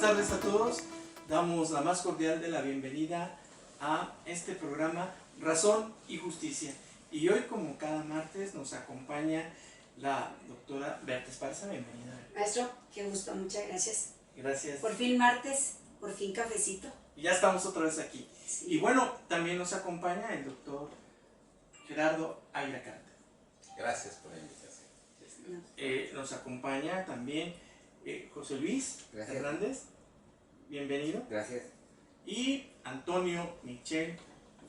tardes a todos. Damos la más cordial de la bienvenida a este programa Razón y Justicia. Y hoy, como cada martes, nos acompaña la doctora Berta Esparza. Bienvenida. Maestro, qué gusto, muchas gracias. Gracias. Por fin martes, por fin cafecito. Y ya estamos otra vez aquí. Sí. Y bueno, también nos acompaña el doctor Gerardo Aira Carta. Gracias por la invitación. Nos acompaña también José Luis Gracias. Hernández. Bienvenido. Gracias. Y Antonio Michel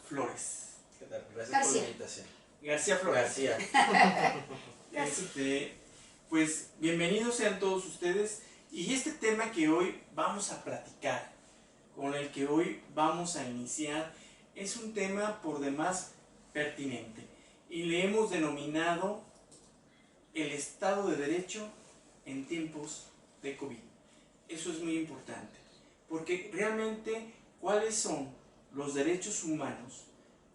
Flores. ¿Qué tal? Gracias García. por la invitación. García Flores. García. Pues bienvenidos sean todos ustedes. Y este tema que hoy vamos a platicar, con el que hoy vamos a iniciar, es un tema por demás pertinente. Y le hemos denominado el Estado de Derecho en tiempos de COVID. Eso es muy importante, porque realmente, ¿cuáles son los derechos humanos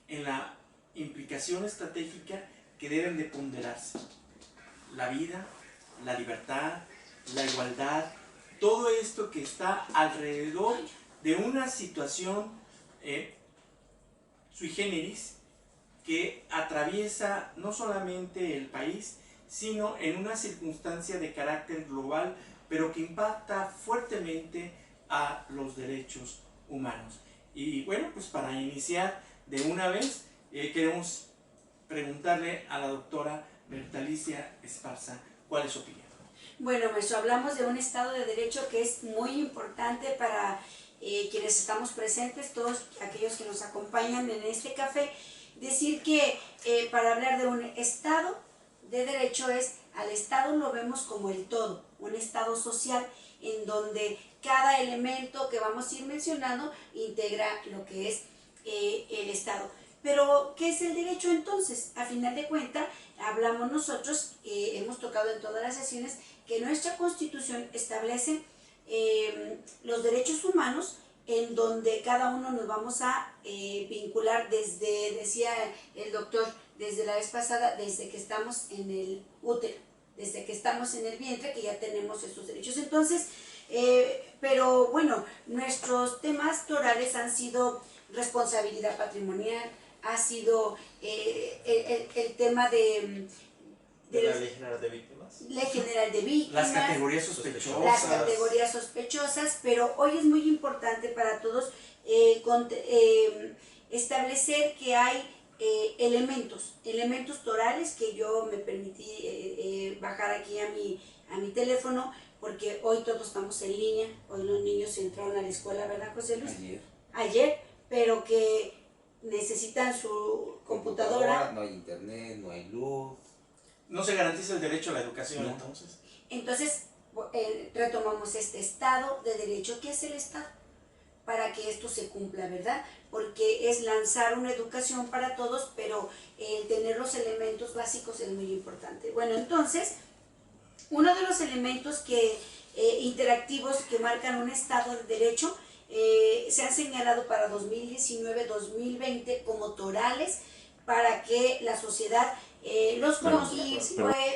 en la implicación estratégica que deben de ponderarse? La vida, la libertad, la igualdad, todo esto que está alrededor de una situación sui generis que atraviesa no solamente el país, sino en una circunstancia de carácter global, pero que impacta fuertemente a los derechos humanos. Y bueno, pues para iniciar de una vez, queremos preguntarle a la doctora Bertalicia Esparza, ¿cuál es su opinión? Bueno, maestro, hablamos de un Estado de Derecho que es muy importante para quienes estamos presentes, todos aquellos que nos acompañan en este café. Decir que para hablar de un Estado de Derecho al Estado lo vemos como el todo, un Estado social en donde cada elemento que vamos a ir mencionando integra lo que es el Estado. Pero, ¿qué es el derecho entonces? A final de cuentas, hablamos nosotros, hemos tocado en todas las sesiones, que nuestra Constitución establece los derechos humanos en donde cada uno nos vamos a vincular desde, decía el doctor desde la vez pasada, desde que estamos en el útero, desde que estamos en el vientre, que ya tenemos esos derechos. Entonces, pero bueno, nuestros temas torales han sido responsabilidad patrimonial, ha sido el tema de ¿De la Ley General de Víctimas? Ley General de Víctimas, Las categorías sospechosas. las categorías sospechosas, pero hoy es muy importante para todos establecer que hay elementos torales que yo me permití bajar aquí a mi teléfono, porque hoy todos estamos en línea, hoy los niños entraron a la escuela, ¿verdad, José Luis? Ayer, pero que necesitan su computadora. No hay internet, no hay luz. ¿No se garantiza el derecho a la educación No. entonces? Entonces, retomamos este Estado de Derecho. ¿Qué es el Estado? Para que esto se cumpla, ¿verdad? Porque es lanzar una educación para todos, pero el tener los elementos básicos es muy importante. Bueno, entonces, uno de los elementos interactivos que marcan un Estado de Derecho se han señalado para 2019-2020 como torales para que la sociedad los conozca.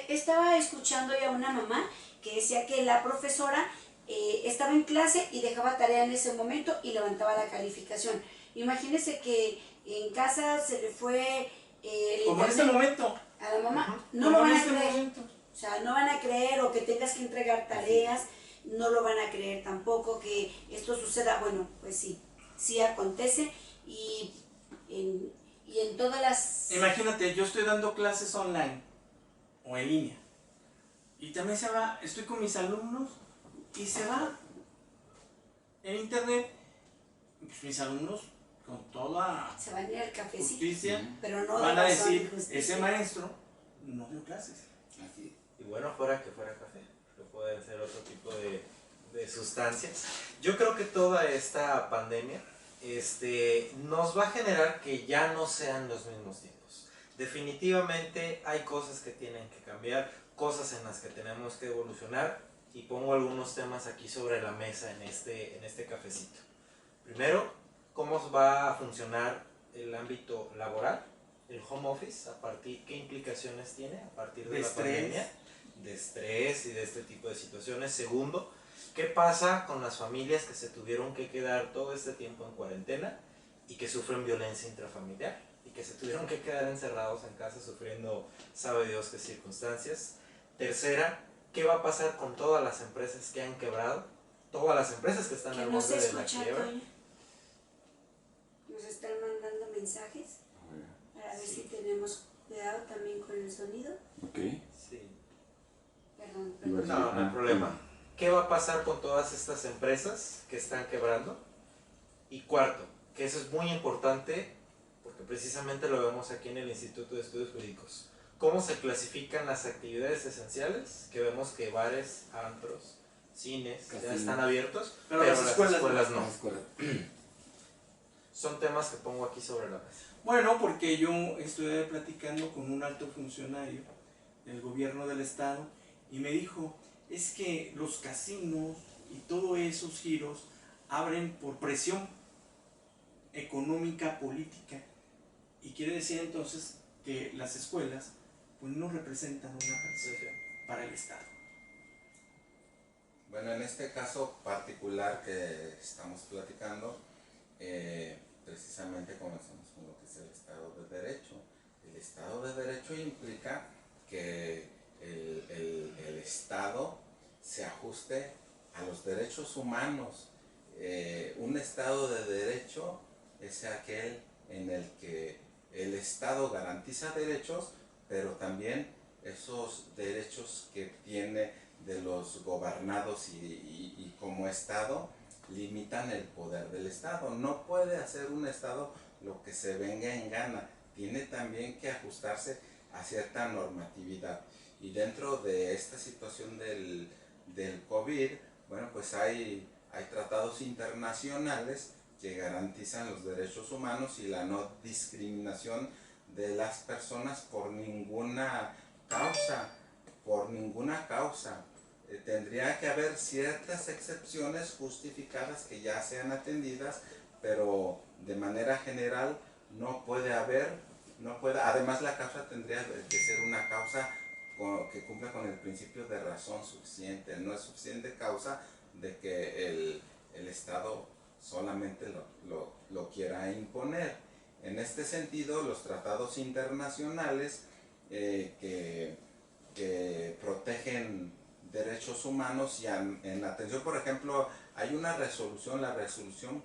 Estaba escuchando yo a una mamá que decía que la profesora estaba en clase y dejaba tarea en ese momento y levantaba la calificación. Imagínense que en casa se le fue Como en este momento. a la mamá, Ajá. no lo Como van en a este creer. momento. O sea, no van a creer, o que tengas que entregar tareas, no lo van a creer tampoco que esto suceda. Bueno, pues sí acontece y en todas las... Imagínate, yo estoy dando clases online o en línea y también estoy con mis alumnos y se va en internet, pues mis alumnos con toda Se van a ir al cafecito, justicia pero no van a de razón y decir, justicia. ese maestro no dio clases. Así. Y bueno, fuera café, que pueden ser otro tipo de sustancias. Yo creo que toda esta pandemia nos va a generar que ya no sean los mismos tiempos. Definitivamente hay cosas que tienen que cambiar, cosas en las que tenemos que evolucionar, y pongo algunos temas aquí sobre la mesa en este cafecito. Primero, ¿cómo va a funcionar el ámbito laboral? El home office, ¿qué implicaciones tiene a partir de la pandemia? De estrés y de este tipo de situaciones. Segundo, ¿Qué pasa con las familias que se tuvieron que quedar todo este tiempo en cuarentena y que sufren violencia intrafamiliar? Y que se tuvieron que quedar encerrados en casa sufriendo sabe Dios qué circunstancias. Tercera, ¿qué va a pasar con todas las empresas que han quebrado? Todas las empresas que están Que al no se borde de la escucha, quiebra. Toño. Nos están mandando mensajes para ver si tenemos cuidado también con el sonido. Ok. Sí. Perdón, Iba a perdón. decir- No, no hay problema. ¿Qué va a pasar con todas estas empresas que están quebrando? Y cuarto, que eso es muy importante, porque precisamente lo vemos aquí en el Instituto de Estudios Jurídicos. ¿Cómo se clasifican las actividades esenciales? Que vemos que bares, antros, cines ya Casinos. están abiertos, Pero pero, las las escuelas escuelas La no. escuela. Son temas que pongo aquí sobre la mesa. Bueno, porque yo estuve platicando con un alto funcionario del gobierno del estado y me dijo, es que los casinos y todos esos giros abren por presión económica, política, y quiere decir entonces que las escuelas pues no representan una presión para el estado. Bueno, en este caso particular que estamos platicando, precisamente comenzamos con lo que es el Estado de Derecho. El Estado de Derecho implica que el Estado se ajuste a los derechos humanos. Un Estado de Derecho es aquel en el que el Estado garantiza derechos, pero también esos derechos que tiene de los gobernados y como Estado limitan el poder del Estado. No puede hacer un Estado lo que se venga en gana, tiene también que ajustarse a cierta normatividad. Y dentro de esta situación del COVID, bueno, pues hay tratados internacionales que garantizan los derechos humanos y la no discriminación de las personas por ninguna causa, tendría que haber ciertas excepciones justificadas que ya sean atendidas, pero de manera general no puede haber, además la causa tendría que ser una causa que cumpla con el principio de razón suficiente. No es suficiente causa de que el Estado solamente lo quiera imponer. En este sentido, los tratados internacionales que protegen derechos humanos y en atención, por ejemplo, hay una resolución, la resolución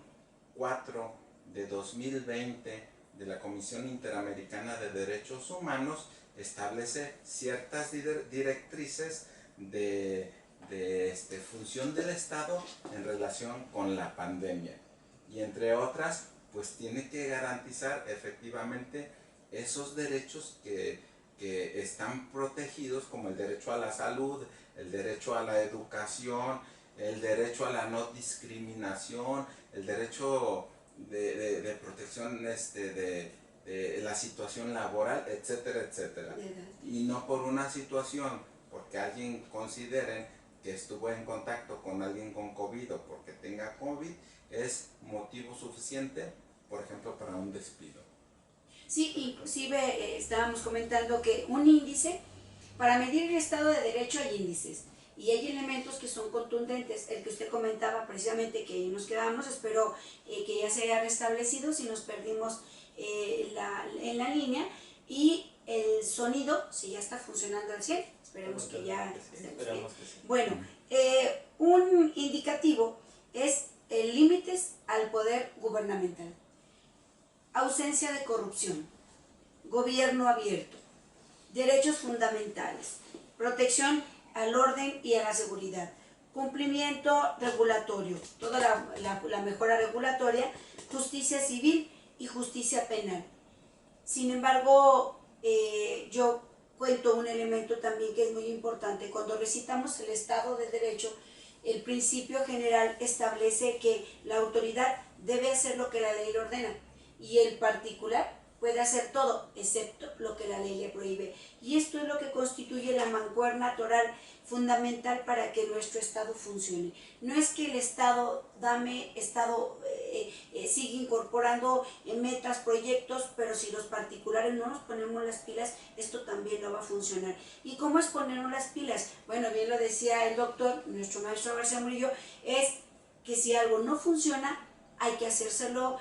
4 de 2020 de la Comisión Interamericana de Derechos Humanos, establece ciertas directrices de función del Estado en relación con la pandemia, y entre otras pues tiene que garantizar efectivamente esos derechos que están protegidos, como el derecho a la salud, el derecho a la educación, el derecho a la no discriminación, el derecho de protección de la situación laboral, etcétera, etcétera. Y no por una situación, porque alguien considere que estuvo en contacto con alguien con COVID o porque tenga COVID, es motivo suficiente, por ejemplo, para un despido. Sí, inclusive estábamos comentando que un índice, para medir el Estado de Derecho hay índices y hay elementos que son contundentes. El que usted comentaba precisamente que ahí nos quedamos, espero que ya se haya restablecido si nos perdimos en la línea, y el sonido, si ya está funcionando al 100, esperemos que ya estemos bien. Esperemos que sí. Bueno, un indicativo es límites al poder gubernamental, ausencia de corrupción, gobierno abierto, derechos fundamentales, protección al orden y a la seguridad, cumplimiento regulatorio, toda la mejora regulatoria, justicia civil y justicia penal. Sin embargo, yo cuento un elemento también que es muy importante. Cuando recitamos el Estado de Derecho, el principio general establece que la autoridad debe hacer lo que la ley le ordena y el particular puede hacer todo, excepto lo que la ley le prohíbe. Y esto es lo que constituye la mancuerna toral fundamental para que nuestro Estado funcione. No es que el Estado sigue incorporando metas, proyectos, pero si los particulares no nos ponemos las pilas, esto también no va a funcionar. ¿Y cómo es ponernos las pilas? Bueno, bien lo decía el doctor, nuestro maestro García Murillo, es que si algo no funciona, hay que hacerlo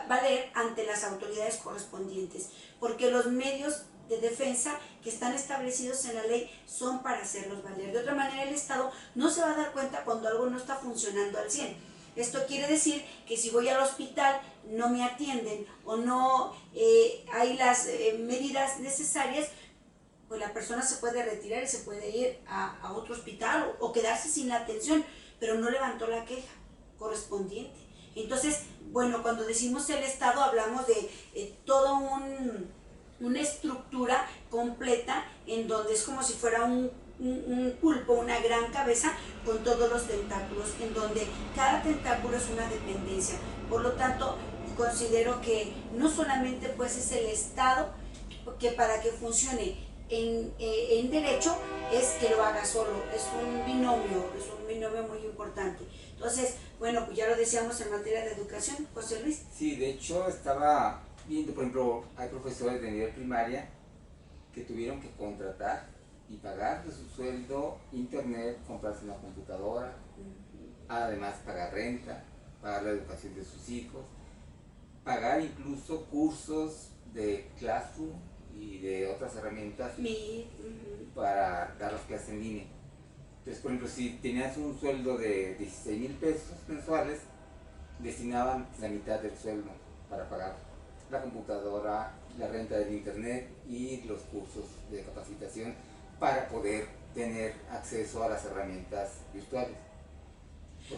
valer ante las autoridades correspondientes, porque los medios de defensa que están establecidos en la ley son para hacerlos valer. De otra manera, el Estado no se va a dar cuenta cuando algo no está funcionando al 100. Esto quiere decir que si voy al hospital no me atienden o no hay las medidas necesarias, pues la persona se puede retirar y se puede ir a otro hospital o quedarse sin la atención, pero no levantó la queja correspondiente. Entonces, bueno, cuando decimos el Estado hablamos de toda una estructura completa en donde es como si fuera un pulpo, una gran cabeza con todos los tentáculos, en donde cada tentáculo es una dependencia. Por lo tanto, considero que no solamente pues es el Estado que para que funcione en derecho es que lo haga solo, es un binomio muy importante. Entonces, bueno, pues ya lo decíamos en materia de educación, José Luis. Sí, de hecho estaba viendo, por ejemplo, hay profesores de nivel primaria que tuvieron que contratar y pagar de su sueldo internet, comprarse una computadora, además pagar renta, pagar la educación de sus hijos, pagar incluso cursos de Classroom y de otras herramientas para dar las clases en línea. Entonces, por ejemplo, si tenías un sueldo de 16,000 pesos mensuales, destinaban la mitad del sueldo para pagar la computadora, la renta del internet y los cursos de capacitación para poder tener acceso a las herramientas virtuales.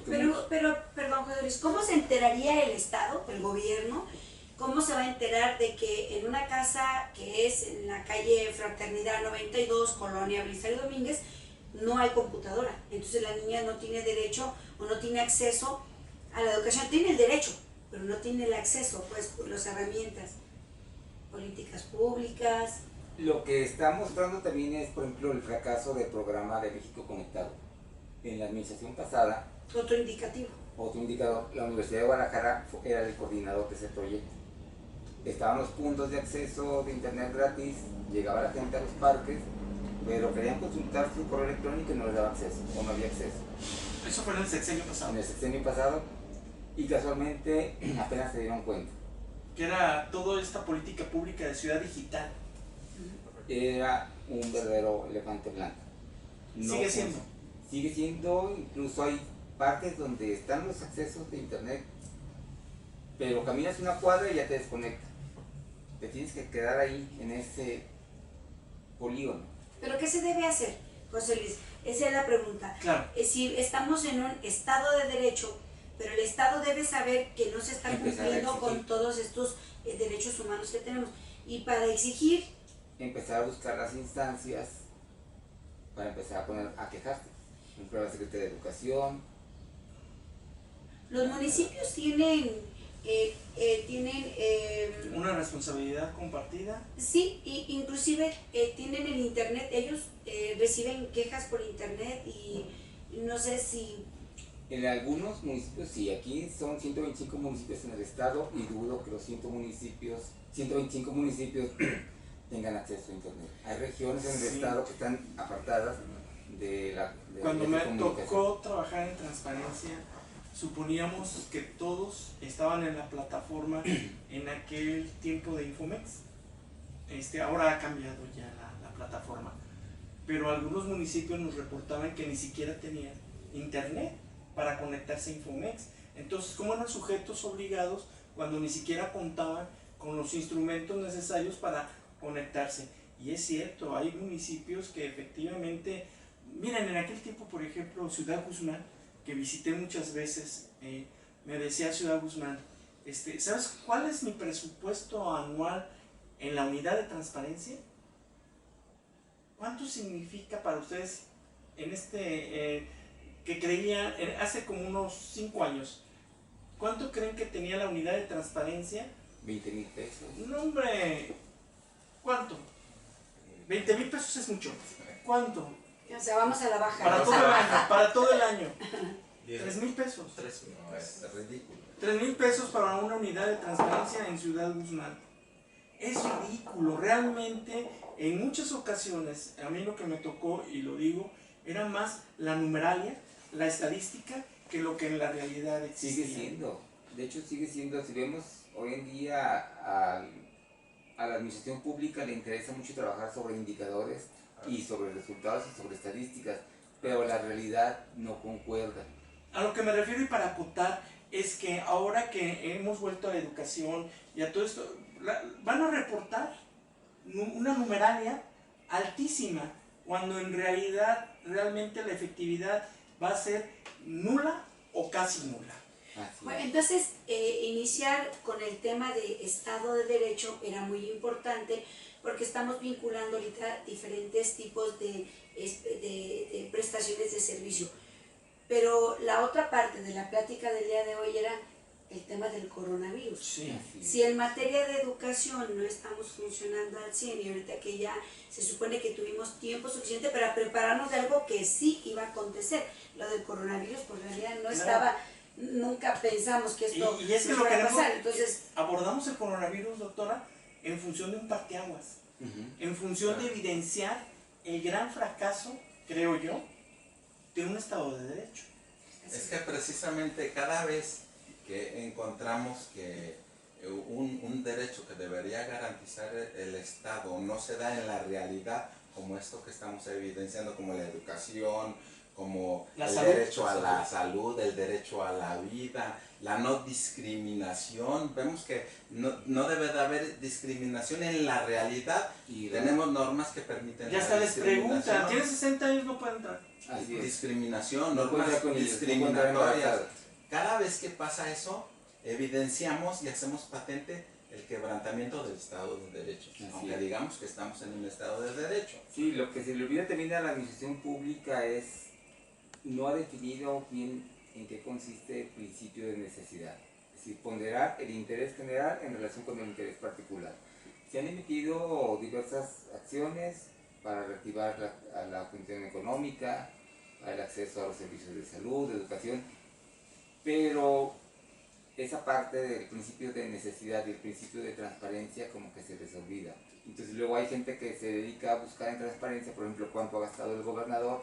Pero, perdón, José Luis, ¿cómo se enteraría el Estado, el gobierno? ¿Cómo se va a enterar de que en una casa que es en la calle Fraternidad 92, Colonia Belisario Domínguez, no hay computadora? Entonces la niña no tiene derecho o no tiene acceso a la educación. Tiene el derecho, pero no tiene el acceso, pues, por las herramientas, políticas públicas. Lo que está mostrando también es, por ejemplo, el fracaso del programa de México Conectado. En la administración pasada, Otro indicativo. otro indicador, la Universidad de Guadalajara era el coordinador de ese proyecto. Estaban los puntos de acceso de internet gratis, llegaba la gente a los parques, pero querían consultar su correo electrónico y no les daba acceso, o no había acceso. Eso fue en el sexenio pasado. En el sexenio pasado, y casualmente apenas se dieron cuenta. Que era toda esta política pública de ciudad digital. Era un verdadero elefante blanco. Sigue siendo. Sigue siendo, incluso hay partes donde están los accesos de internet, pero caminas una cuadra y ya te desconecta. Te tienes que quedar ahí en ese polígono. ¿Pero qué se debe hacer, José Luis? Esa es la pregunta. Claro. Si estamos en un Estado de Derecho, pero el Estado debe saber que no se está cumpliendo con todos estos derechos humanos que tenemos. Y para exigir... Empezar a buscar las instancias para empezar a quejarte. Por ejemplo, la Secretaría de Educación. Los municipios tienen Una responsabilidad compartida. sí, inclusive tienen el internet, ellos reciben quejas por internet y no sé si... En algunos municipios sí, aquí son 125 municipios en el estado y dudo que los 125 municipios tengan acceso a internet. Hay regiones en el estado que están apartadas de la... Cuando me tocó trabajar en transparencia, suponíamos que todos estaban en la plataforma en aquel tiempo de Infomex. Ahora ha cambiado ya la plataforma, pero algunos municipios nos reportaban que ni siquiera tenían internet para conectarse a Infomex. Entonces, ¿cómo eran sujetos obligados cuando ni siquiera contaban con los instrumentos necesarios para conectarse? Y es cierto, hay municipios que efectivamente, miren, en aquel tiempo, por ejemplo, Ciudad Guzmán, que visité muchas veces, me decía Ciudad Guzmán, ¿sabes cuál es mi presupuesto anual en la unidad de transparencia? ¿Cuánto significa para ustedes en que creía, hace como unos 5 años, cuánto creen que tenía la unidad de transparencia 20,000 pesos. No, hombre, ¿cuánto? 20,000 pesos es mucho. ¿Cuánto? O sea, vamos a la baja. Para todo el año, para todo el año. 10. 3,000 pesos. 3,000. No, es ridículo. 3,000 pesos para una unidad de transparencia en Ciudad Guzmán. Es ridículo, realmente en muchas ocasiones, a mí lo que me tocó, y lo digo, era más la numeralia, la estadística, que lo que en la realidad existía. Sigue siendo, de hecho sigue siendo, si vemos hoy en día a la administración pública le interesa mucho trabajar sobre indicadores y sobre resultados y sobre estadísticas, pero la realidad no concuerda. A lo que me refiero y para acotar es que ahora que hemos vuelto a la educación y a todo esto, van a reportar una numeralia altísima, cuando en realidad realmente la efectividad va a ser nula o casi nula. Así Bueno, es. entonces, iniciar con el tema de Estado de Derecho era muy importante porque estamos vinculando ahorita diferentes tipos de prestaciones de servicio. Pero la otra parte de la plática del día de hoy era el tema del coronavirus. Sí. Así es. Si en materia de educación no estamos funcionando al 100 y ahorita que ya se supone que tuvimos tiempo suficiente para prepararnos de algo que sí iba a acontecer, lo del coronavirus, pues en realidad no estaba, nunca pensamos que esto Y es que nos lo fuera a queremos, pasar. Entonces, abordamos el coronavirus, doctora, en función de un parteaguas, Ujú. en función de evidenciar el gran fracaso, creo yo, de un Estado de Derecho. Es que precisamente cada vez que encontramos que un derecho que debería garantizar el Estado no se da en la realidad, como esto que estamos evidenciando, como la educación, como La el salud. derecho a la salud, el derecho a la vida, la no discriminación, vemos que no debe de haber discriminación en la realidad y tenemos normas que permiten Ya la hasta les preguntan, discriminación. ¿tienes 60 años? No puede entrar. Así es. Discriminación, No normas cuenta con ellos, no cuenta discriminatorias. embarazada. Cada vez que pasa eso, evidenciamos y hacemos patente el quebrantamiento del Estado de Derecho, Así aunque es. digamos que estamos en un Estado de Derecho. Sí, lo que se le olvida también a la administración pública es, no ha definido bien en qué consiste el principio de necesidad. Es decir, ponderar el interés general en relación con el interés particular. Se han emitido diversas acciones para reactivar a la función económica, al acceso a los servicios de salud, de educación, pero esa parte del principio de necesidad y el principio de transparencia como que se les olvida. Entonces luego hay gente que se dedica a buscar en transparencia, por ejemplo, cuánto ha gastado el gobernador,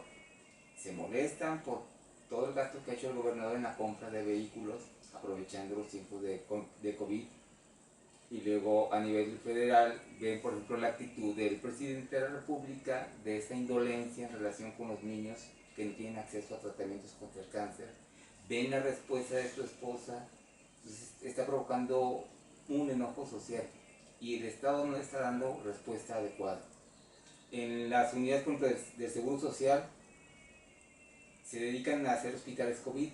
se molestan por todo el gasto que ha hecho el gobernador en la compra de vehículos, aprovechando los tiempos de COVID. Y luego a nivel federal ven, por ejemplo, la actitud del presidente de la República de esta indolencia en relación con los niños que no tienen acceso a tratamientos contra el cáncer. Ven la respuesta de su esposa, entonces está provocando un enojo social y el Estado no está dando respuesta adecuada. En las unidades, por ejemplo, del Seguro Social se dedican a hacer hospitales COVID,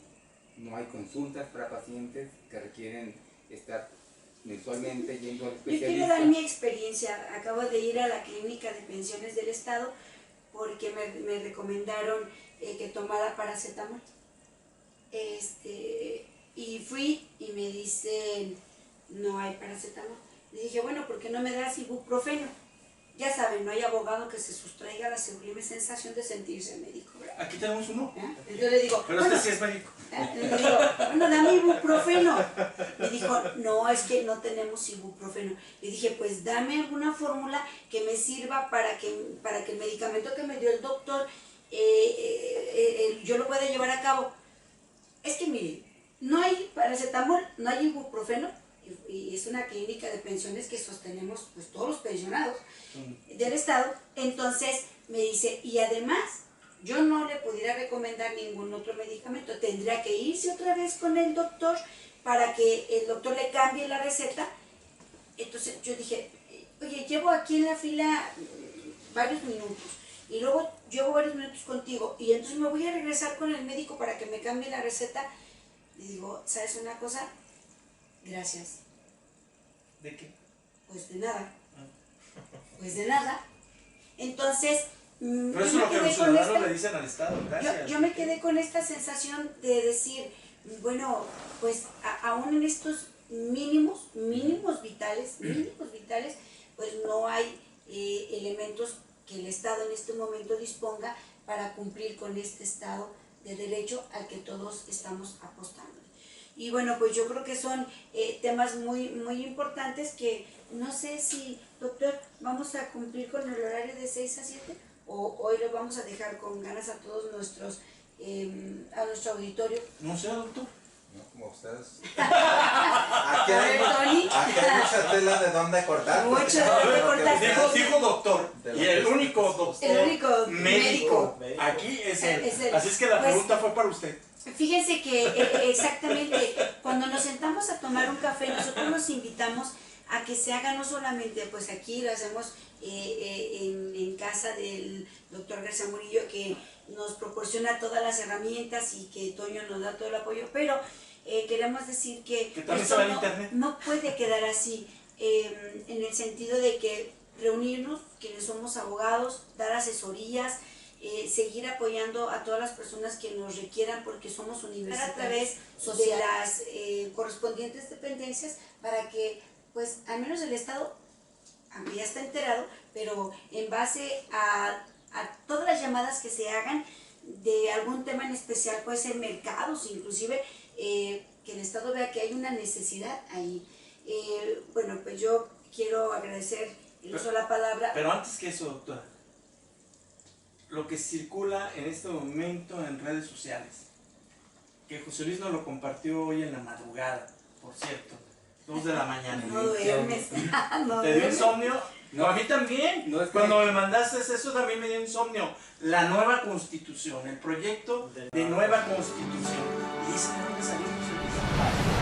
no hay consultas para pacientes que requieren estar mensualmente yendo al yo quiero especialista. dar mi experiencia. Acabo de ir a la clínica de pensiones del Estado porque me recomendaron que tomara paracetamol. Y fui y me dicen, no hay paracetamol. Le dije, bueno, ¿por qué no me das ibuprofeno? Ya saben, no hay abogado que se sustraiga a la sublime sensación de sentirse médico, ¿verdad? Aquí tenemos uno, Entonces le digo, pero bueno, este sí es médico. le digo, bueno, dame ibuprofeno. Me dijo, no, es que no tenemos ibuprofeno. Le dije, pues dame alguna fórmula que me sirva para que el medicamento que me dio el doctor yo lo pueda llevar a cabo. Es que miren, no hay paracetamol, no hay ibuprofeno, y es una clínica de pensiones que sostenemos pues todos los pensionados del Estado. Entonces me dice, y además yo no le pudiera recomendar ningún otro medicamento, tendría que irse otra vez con el doctor para que el doctor le cambie la receta. Entonces yo dije, oye, llevo aquí en la fila varios minutos y luego llevo varios minutos contigo y entonces me voy a regresar con el médico para que me cambie la receta. Le digo, ¿sabes una cosa? Gracias. ¿De qué? Pues de nada. Pues de nada. Entonces, Pero yo eso es me lo que quedé los con ciudadanos esta- le dicen al Estado, gracias. yo me quedé con esta sensación de decir, bueno, pues aún en estos mínimos vitales, vitales, mínimos vitales, pues no hay elementos que el Estado en este momento disponga para cumplir con este Estado de Derecho al que todos estamos apostando. Y bueno, pues yo creo que son temas muy, muy importantes que no sé si, doctor, vamos a cumplir con el horario de 6 a 7 o hoy lo vamos a dejar con ganas a todos nuestros, a nuestro auditorio. No sé, doctor. ¿No? Como ustedes. Aquí hay, Tony. aquí hay mucha tela de dónde cortar. Mucho de dónde cortar. Dijo doctor. Y el único doctor El único médico. aquí es él. Es él. Así es que la Pues, pregunta fue para usted. Fíjense que exactamente cuando nos sentamos a tomar un café, nosotros los invitamos a que se haga no solamente, pues aquí lo hacemos en casa del doctor García Murillo, que nos proporciona todas las herramientas y que Toño nos da todo el apoyo, pero queremos decir que también esto se va en internet. no puede quedar así, en el sentido de que reunirnos, quienes somos abogados, dar asesorías, seguir apoyando a todas las personas que nos requieran porque somos universitarios a través de las correspondientes dependencias para que pues al menos el Estado, aunque ya está enterado, pero en base a todas las llamadas que se hagan de algún tema en especial, puede ser mercados, inclusive que el Estado vea que hay una necesidad ahí. Bueno, pues yo quiero agradecer el uso de la palabra. Pero antes que eso, doctora, lo que circula en este momento en redes sociales, que José Luis nos lo compartió hoy en la madrugada, por cierto, 2 de la mañana. No duermes. No ¿Te dio duermes. insomnio? No. A mí también. No, es que- Cuando me mandaste eso también me dio insomnio. La nueva constitución, el proyecto de nueva constitución. ¿Y esa de dónde salió, José Luis?